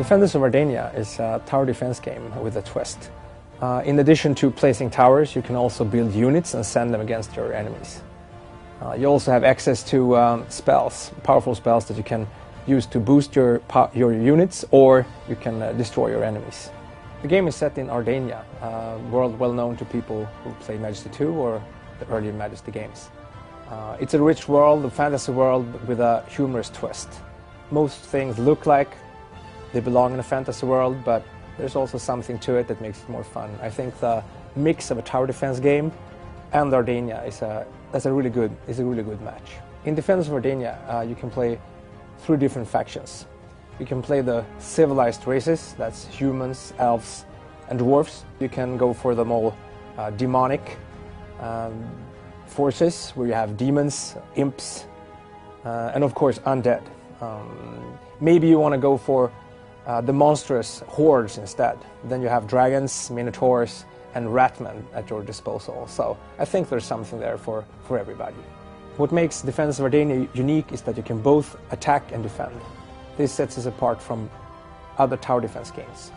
Defenders of Ardania is a tower defense game with a twist. In addition to placing towers, you can also build units and send them against your enemies. You also have access to spells, powerful spells that you can use to boost your units, or you can destroy your enemies. The game is set in Ardania, a world well known to people who play Majesty 2 or the earlier Majesty games. It's a rich world, a fantasy world with a humorous twist. Most things look like they belong in a fantasy world, but there's also something to it that makes it more fun. I think the mix of a tower defense game and Ardania is a really good match. In Defenders of Ardania, you can play 3 different factions. You can play the civilized races, that's humans, elves, and dwarves. You can go for the more demonic forces, where you have demons, imps, and of course undead. Maybe you want to go for the monstrous hordes instead. Then you have dragons, minotaurs, and ratmen at your disposal. So I think there's something there for everybody. What makes Defenders of Ardania unique is that you can both attack and defend. This sets us apart from other tower defense games.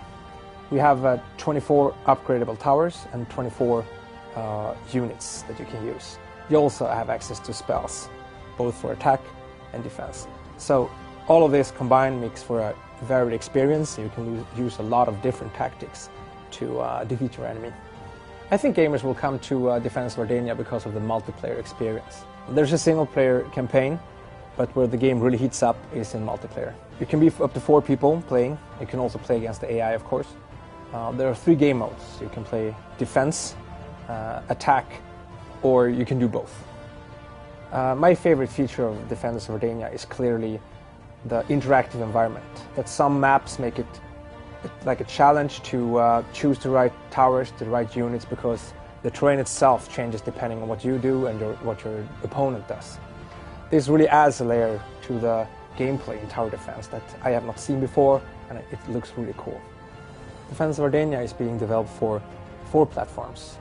We have 24 upgradable towers and 24 units that you can use. You also have access to spells, both for attack and defense. So all of this combined makes for a varied experience. You can use a lot of different tactics to defeat your enemy. I think gamers will come to Defenders of Ardania because of the multiplayer experience. There's a single player campaign, but where the game really heats up is in multiplayer. You can be up to 4 people playing. You can also play against the AI, of course. There are 3 game modes. You can play defense, attack, or you can do both. My favorite feature of Defenders of Ardania is clearly the interactive environment. That some maps make it like a challenge to choose the right towers, the right units, because the terrain itself changes depending on what you do and what your opponent does. This really adds a layer to the gameplay in tower defense that I have not seen before, and it looks really cool. Defenders of Ardania is being developed for 4 platforms: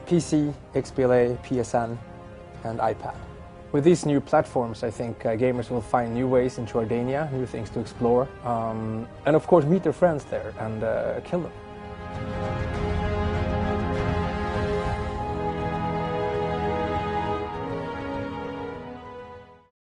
PC, XBLA, PSN, and iPad. With these new platforms, I think gamers will find new ways into Ardania, new things to explore, and of course meet their friends there and kill them.